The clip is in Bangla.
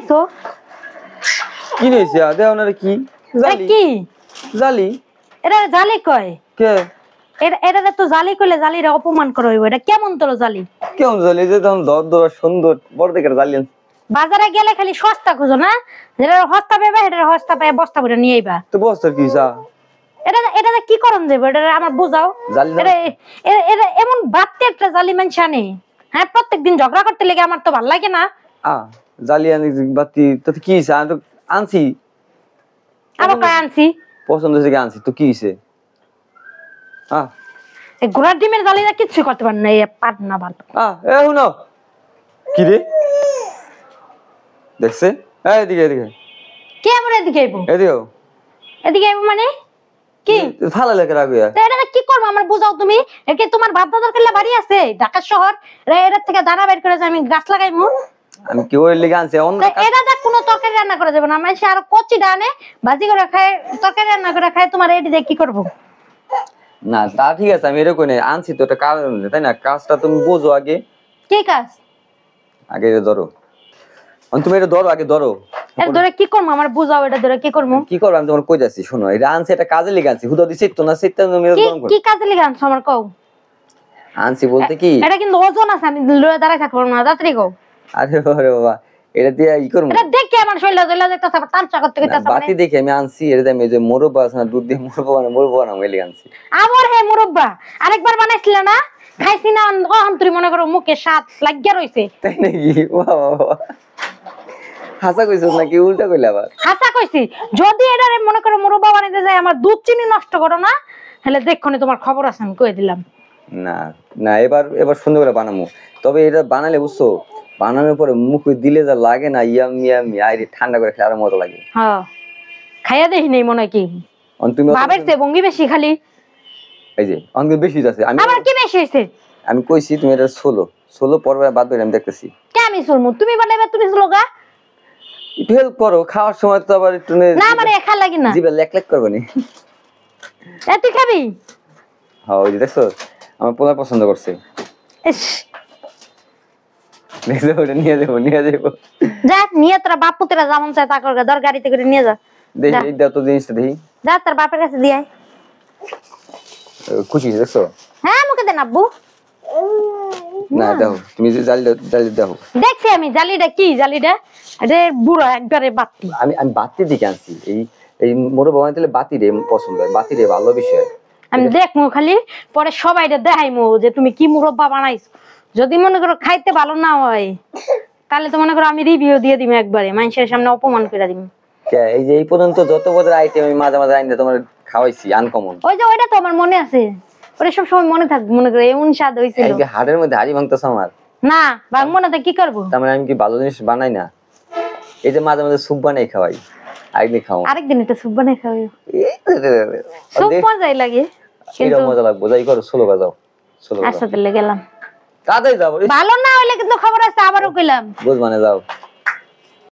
বানাইছো? কি হইছে দেও না কি জালি কি জালি এটা জালি কয় কে এটা তো জালি কইলে জালিরে অপমান করা হইব এটা কেমন তোর জালি কেমন জালি যে তখন দর সুন্দর বড় দেখে জালি বাজারে গেলে খালি সস্তা খুঁজো না যেটা সস্তা পাইবা এটা সস্তা পাই বস্তা ভরে নিয়ে আইবা তো বস্তার কি যা এটা কি করন দেব এটা আমার বুঝাও এটা এমন বাড়তে একটা জালি মানুষ আনে হ্যাঁ প্রত্যেকদিন ঝগড়া করতে লেগে আমার তো ভালো লাগে না জালি আনি বাতি তো কি হইছে আমি তো আনছি আবার কয় আনছি পছন্দ হইছে আনছি তো কি হইছে এই ঘোড়ার ডিমের জালিরা কিচ্ছু করতে পারে না এই পাট না ভালো এ হুনো কি রে দেখছে এদিকে এদিকে কে আমার এদিকে আইবো এদিকে আইবো মানে কি ভালো লাগে রাগুয়া এটা কি করব আমার বুঝাও তুমি একে তোমার বাপ দাদার কেলা বাড়ি আছে ঢাকা শহর এর থেকে দানা বের করে আমি গাছ লাগাইমু আমি কি ওই লিগে আনছি এটা দেখ কোনো তরকারি রান্না করা যাবে না আমি আর কচি ডানে ভাজি করে খায় তরকারি রান্না করে খায় তোমার এডি দিয়ে কি করব না তা ঠিক আছে আমি এরকম নেই আনছি তো একটা কারণ তাই না কাজটা তুমি বোঝো আগে কি কাজ আগে ধরো তুমি এটা ধরো আগে ধরো এর ধরে কি করব আমার বুঝাও এটা ধরে কি করব কি করব আমি তোমার কই যাচ্ছি শোনো এটা আনছি এটা কাজে লেগে আনছি হুদা দিছি তো না সেটা তুমি গরম করো কি কাজে লেগে আনছো আমার কও আনছি বলতে কি এটা কিন্তু ওজন আছে আমি লয়ে দাঁড়ায় থাকব না তাড়াতাড়ি কও আরে বাবা এটা দিয়ে কি করব এটা দেখে আমার শরীরটা জ্বলা যাইতাছে আবার টানচা করতে করতে বাতি দেখে আমি আনছি এটা আমি যে মোরব্বা আছে না দুধ দিয়ে মোরব্বা না মেলে আনছি আবার হে মুরব্বা আরেকবার বানাইছিল না খাইছি না অন্তরি মনে করো মুখে স্বাদ লাগিয়া রইছে তাই নাকি বাবা হাসা কইছস নাকি উল্টা কইলা আবার হাসা কইছি যদি এটারে মনে করো মুরব্বা বানাইতে যায় আমার দুধ চিনি নষ্ট করো না তাহলে দেখখনি তোমার খবর আছে আমি কই দিলাম না না এবার সুন্দর করে বানামু তবে এটা বানালে বুঝছো বানানোর পরে মুখে দিলে যা লাগে না ইয়ামি আইরে ঠান্ডা করে খেলে আরো মজা লাগে হ্যাঁ খাইয়া দেখি নেই মনে কি তুমি ভাবের চেয়ে ভঙ্গি বেশি খালি এই যে অঙ্গ বেশি আছে আমি আমার কি বেশি হইছে আমি কইছি তুমি এটা সোলো পর্বে বাদ করে আমি দেখতেছি কে আমি শুনমু তুমি বানাইবা তুমি স্লোগা একটু হেল্প করো খাওয়ার সময় তো আবার একটু না আমার একা লাগে না জিভে লেক লেক করবে নি তুই খাবি হ্যাঁ ওই দেখছো আমার পোলা পছন্দ করছে ইস দেখছো ওটা নিয়ে যাবো যা নিয়ে তোরা বাপ পুতেরা যেমন চায় তা করগা দর গাড়িতে করে নিয়ে যা দেখি এই দাও তো জিনিসটা দেখি যা তোর বাপের কাছে দিয়ে আয় খুশি দেখছো হ্যাঁ মুখে দেন আব্বু না দাও তুমি যে জালি দাও দেখছি আমি জালিটা কি জালিটা এটা বুড়া একবারে বাতি আমি বাতি দিকে আনছি এই মোর বাবা তাহলে বাতি রে পছন্দ হয় বাতি রে ভালো বিষয় আমি দেখমু খালি পরে সবাইরে দেখাইমু যে তুমি কি মুরব্বা বানাইছো যদি মনে করো খাইতে ভালো না হয় তাহলে তো মনে করো আমি রিভিউ দিয়ে দিম একবারে মানুষের সামনে অপমান করে দিম এই যে এই পর্যন্ত যত বড় আইটেম আমি মাঝে আইনা তোমার খাওয়াইছি আনকমন ওই যে ওইটা তো আমার মনে আছে ওটা সব সময় মনে থাকবে মনে করো এমন স্বাদ হইছিল এই যে হাড়ের মধ্যে হাড়ি ভাঙতেছ আমার না ভাঙ মনে কি করব তার মানে আমি কি ভালো জিনিস বানাই না এই যে মাঝে স্যুপ বানাই খাওয়াই আইনি খাও আরেকদিন এটা স্যুপ বানাই খাওয়াই স্যুপ মজাই লাগে কিন্তু মজা লাগবে যাই করো সোলো বাজাও আচ্ছা তাহলে গেলাম তাড়াতাড়ি যাও ভালো না হইলে কিন্তু খবর আছে আবারও কইলাম বুঝ মানে যাও